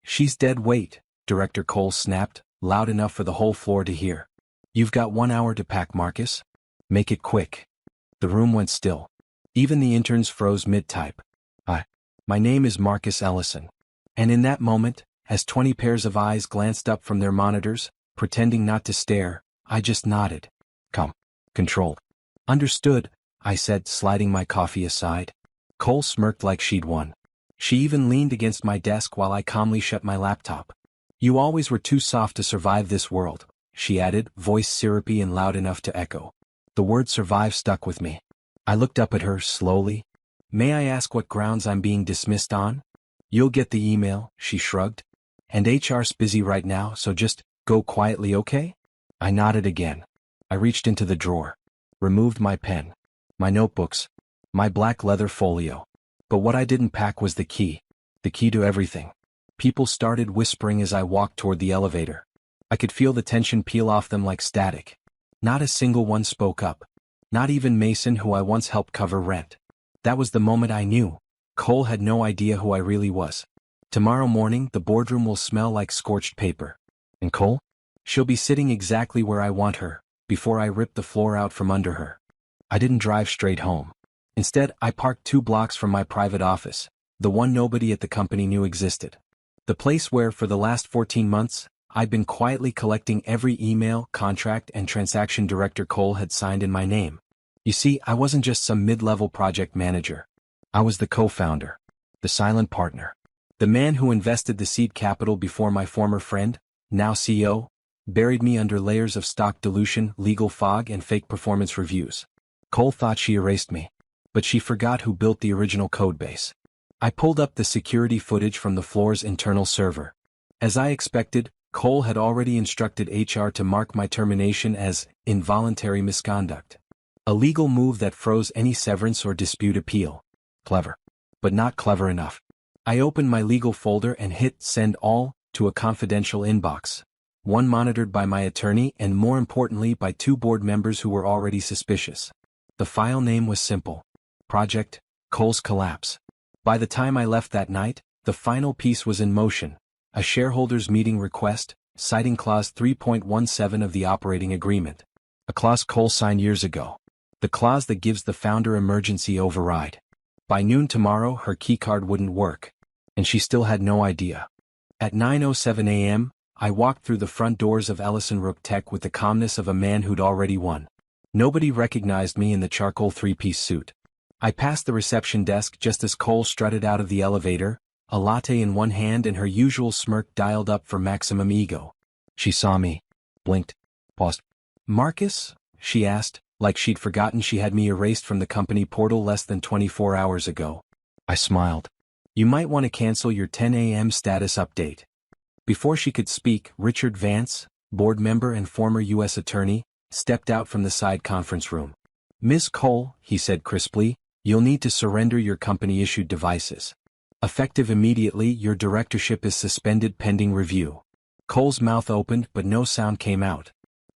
She's dead weight, Director Cole snapped, loud enough for the whole floor to hear. You've got 1 hour to pack, Marcus. Make it quick. The room went still. Even the interns froze mid-type. My name is Marcus Ellison. And in that moment, as 20 pairs of eyes glanced up from their monitors, pretending not to stare, I just nodded. Controlled. Understood, I said, sliding my coffee aside. Cole smirked like she'd won. She even leaned against my desk while I calmly shut my laptop. You always were too soft to survive this world, she added, voice syrupy and loud enough to echo. The word survive stuck with me. I looked up at her slowly. May I ask what grounds I'm being dismissed on? You'll get the email, she shrugged. And HR's busy right now, so just go quietly, okay? I nodded again. I reached into the drawer. Removed my pen. My notebooks. My black leather folio. But what I didn't pack was the key. The key to everything. People started whispering as I walked toward the elevator. I could feel the tension peel off them like static. Not a single one spoke up. Not even Mason, who I once helped cover rent. That was the moment I knew. Cole had no idea who I really was. Tomorrow morning, the boardroom will smell like scorched paper. And Cole? She'll be sitting exactly where I want her, before I rip the floor out from under her. I didn't drive straight home. Instead, I parked 2 blocks from my private office, the one nobody at the company knew existed. The place where, for the last 14 months, I'd been quietly collecting every email, contract, and transaction Director Cole had signed in my name. You see, I wasn't just some mid-level project manager. I was the co-founder, the silent partner, the man who invested the seed capital before my former friend, now CEO, buried me under layers of stock dilution, legal fog, and fake performance reviews. Cole thought she erased me, but she forgot who built the original codebase. I pulled up the security footage from the floor's internal server. As I expected, Cole had already instructed HR to mark my termination as involuntary misconduct. A legal move that froze any severance or dispute appeal. Clever. But not clever enough. I opened my legal folder and hit send all to a confidential inbox. One monitored by my attorney and, more importantly, by 2 board members who were already suspicious. The file name was simple. Project Cole's Collapse. By the time I left that night, the final piece was in motion. A shareholders meeting request, citing Clause 3.17 of the operating agreement. A clause Cole signed years ago. The clause that gives the founder emergency override. By noon tomorrow, her keycard wouldn't work. And she still had no idea. At 9:07 a.m., I walked through the front doors of Ellison Rook Tech with the calmness of a man who'd already won. Nobody recognized me in the charcoal 3-piece suit. I passed the reception desk just as Cole strutted out of the elevator, a latte in one hand and her usual smirk dialed up for maximum ego. She saw me, blinked, paused. Marcus? She asked, like she'd forgotten she had me erased from the company portal less than 24 hours ago. I smiled. You might want to cancel your 10 a.m. status update. Before she could speak, Richard Vance, board member and former U.S. attorney, stepped out from the side conference room. Ms. Cole, he said crisply, you'll need to surrender your company-issued devices. Effective immediately, your directorship is suspended pending review. Cole's mouth opened but no sound came out.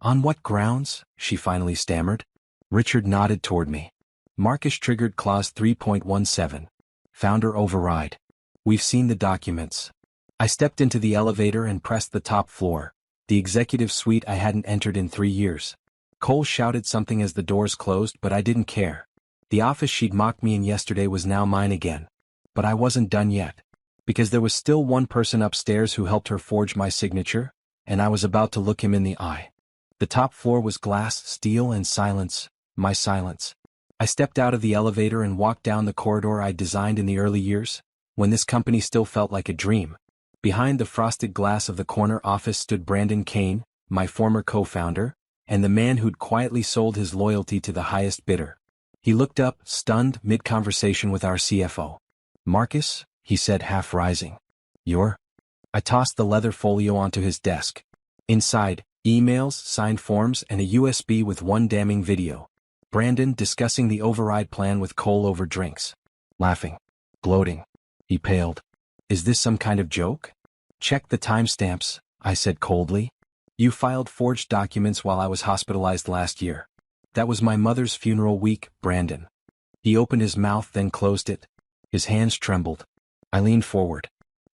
On what grounds? She finally stammered. Richard nodded toward me. Marcus triggered Clause 3.17. Founder override. We've seen the documents. I stepped into the elevator and pressed the top floor, the executive suite I hadn't entered in 3 years. Cole shouted something as the doors closed, but I didn't care. The office she'd mocked me in yesterday was now mine again. But I wasn't done yet. Because there was still one person upstairs who helped her forge my signature, and I was about to look him in the eye. The top floor was glass, steel, and silence, my silence. I stepped out of the elevator and walked down the corridor I'd designed in the early years, when this company still felt like a dream. Behind the frosted glass of the corner office stood Brandon Kane, my former co-founder, and the man who'd quietly sold his loyalty to the highest bidder. He looked up, stunned, mid-conversation with our CFO. Marcus, he said, half rising. You're? I tossed the leather folio onto his desk. Inside, emails, signed forms, and a USB with one damning video. Brandon discussing the override plan with Cole over drinks. Laughing. Gloating. He paled. Is this some kind of joke? Check the timestamps, I said coldly. You filed forged documents while I was hospitalized last year. That was my mother's funeral week, Brandon. He opened his mouth then closed it. His hands trembled. I leaned forward.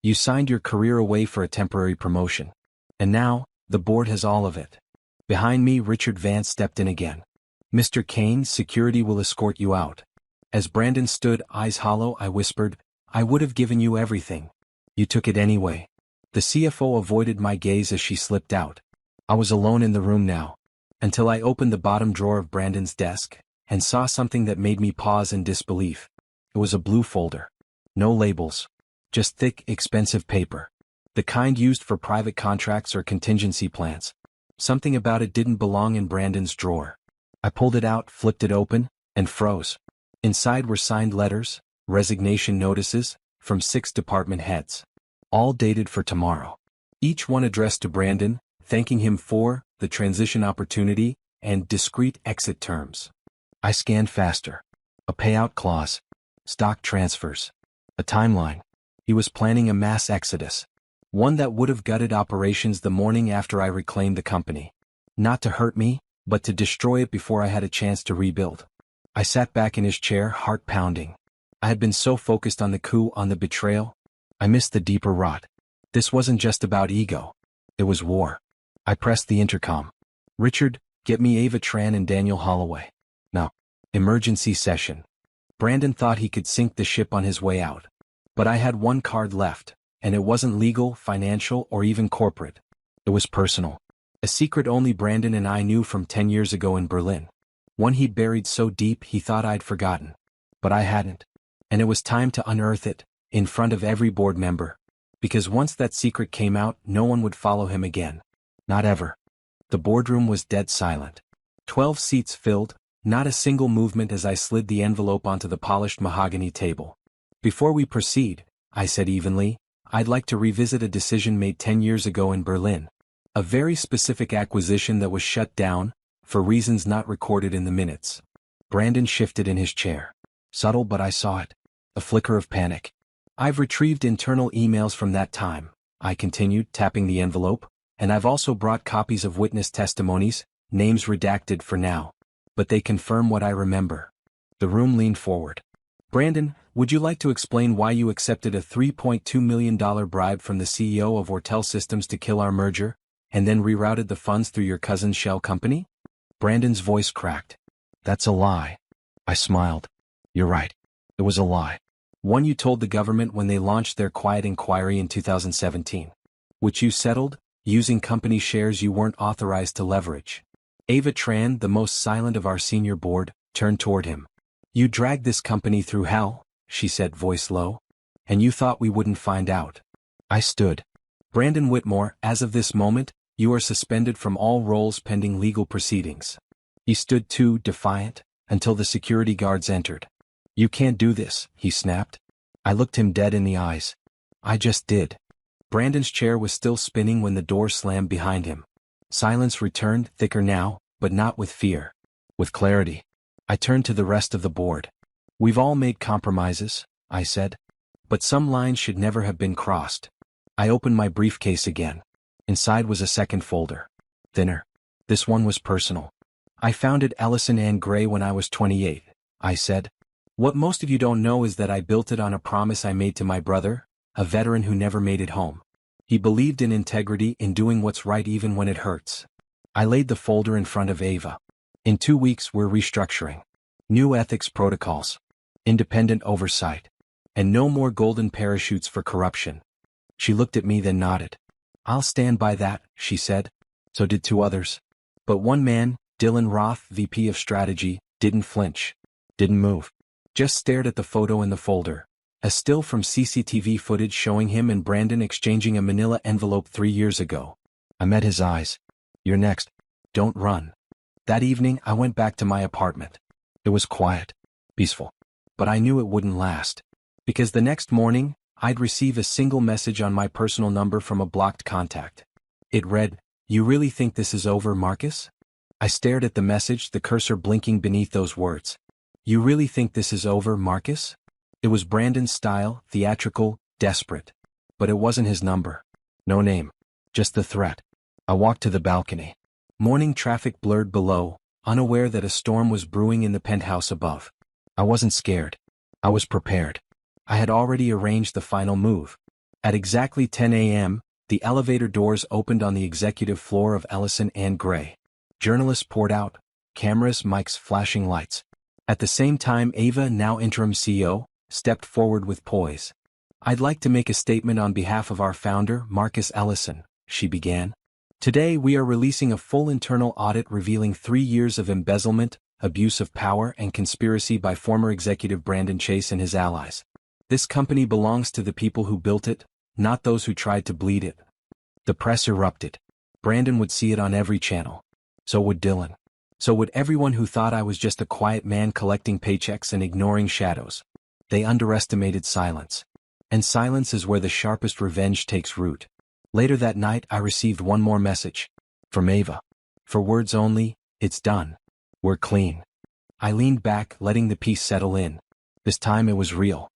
You signed your career away for a temporary promotion. And now, the board has all of it. Behind me, Richard Vance stepped in again. Mr. Kane, security will escort you out. As Brandon stood, eyes hollow, I whispered, I would have given you everything. You took it anyway. The CFO avoided my gaze as she slipped out. I was alone in the room now. Until I opened the bottom drawer of Brandon's desk, and saw something that made me pause in disbelief. It was a blue folder. No labels. Just thick, expensive paper. The kind used for private contracts or contingency plans. Something about it didn't belong in Brandon's drawer. I pulled it out, flipped it open, and froze. Inside were signed letters, resignation notices, from 6 department heads. All dated for tomorrow. Each one addressed to Brandon, thanking him for the transition opportunity and discreet exit terms. I scanned faster. A payout clause. Stock transfers. A timeline. He was planning a mass exodus. One that would have gutted operations the morning after I reclaimed the company. Not to hurt me, but to destroy it before I had a chance to rebuild. I sat back in his chair, heart pounding. I had been so focused on the coup, on the betrayal. I missed the deeper rot. This wasn't just about ego. It was war. I pressed the intercom. Richard, get me Ava Tran and Daniel Holloway. No. Emergency session. Brandon thought he could sink the ship on his way out. But I had one card left, and it wasn't legal, financial, or even corporate. It was personal. A secret only Brandon and I knew from 10 years ago in Berlin. One he'd buried so deep he thought I'd forgotten. But I hadn't. And it was time to unearth it, in front of every board member. Because once that secret came out, no one would follow him again. Not ever. The boardroom was dead silent. 12 seats filled, not a single movement as I slid the envelope onto the polished mahogany table. Before we proceed, I said evenly, I'd like to revisit a decision made 10 years ago in Berlin. A very specific acquisition that was shut down, for reasons not recorded in the minutes. Brandon shifted in his chair. Subtle, but I saw it. A flicker of panic. I've retrieved internal emails from that time, I continued, tapping the envelope, and I've also brought copies of witness testimonies, names redacted for now. But they confirm what I remember. The room leaned forward. Brandon, would you like to explain why you accepted a $3.2 million bribe from the CEO of Ortel Systems to kill our merger, and then rerouted the funds through your cousin's shell company? Brandon's voice cracked. That's a lie. I smiled. You're right. It was a lie. One you told the government when they launched their quiet inquiry in 2017. Which you settled, using company shares you weren't authorized to leverage. Ava Tran, the most silent of our senior board, turned toward him. You dragged this company through hell, she said, voice low. And you thought we wouldn't find out. I stood. Brandon Whitmore, as of this moment, you are suspended from all roles pending legal proceedings. He stood too, defiant, until the security guards entered. You can't do this, he snapped. I looked him dead in the eyes. I just did. Brandon's chair was still spinning when the door slammed behind him. Silence returned, thicker now, but not with fear. With clarity. I turned to the rest of the board. We've all made compromises, I said. But some lines should never have been crossed. I opened my briefcase again. Inside was a second folder. Thinner. This one was personal. I founded Ellison and Gray when I was 28, I said. What most of you don't know is that I built it on a promise I made to my brother, a veteran who never made it home. He believed in integrity, in doing what's right even when it hurts. I laid the folder in front of Ava. In 2 weeks we're restructuring. New ethics protocols. Independent oversight. And no more golden parachutes for corruption. She looked at me then nodded. I'll stand by that, she said. So did 2 others. But one man, Dylan Roth, VP of Strategy, didn't flinch. Didn't move. Just stared at the photo in the folder. A still from CCTV footage showing him and Brandon exchanging a manila envelope 3 years ago. I met his eyes. You're next. Don't run. That evening I went back to my apartment. It was quiet. Peaceful. But I knew it wouldn't last. Because the next morning, I'd receive a single message on my personal number from a blocked contact. It read, You really think this is over, Marcus? I stared at the message, the cursor blinking beneath those words. You really think this is over, Marcus? It was Brandon's style, theatrical, desperate. But it wasn't his number. No name. Just the threat. I walked to the balcony. Morning traffic blurred below, unaware that a storm was brewing in the penthouse above. I wasn't scared. I was prepared. I had already arranged the final move. At exactly 10 a.m., the elevator doors opened on the executive floor of Ellison and Gray. Journalists poured out, cameras, mics, flashing lights. At the same time, Ava, now interim CEO, stepped forward with poise. "I'd like to make a statement on behalf of our founder, Marcus Ellison," she began. "Today we are releasing a full internal audit revealing 3 years of embezzlement, abuse of power, and conspiracy by former executive Brandon Chase and his allies. This company belongs to the people who built it, not those who tried to bleed it." The press erupted. Brandon would see it on every channel. So would Dylan. So would everyone who thought I was just a quiet man collecting paychecks and ignoring shadows. They underestimated silence. And silence is where the sharpest revenge takes root. Later that night I received one more message. From Ava. For words only, "It's done. We're clean." I leaned back, letting the peace settle in. This time it was real.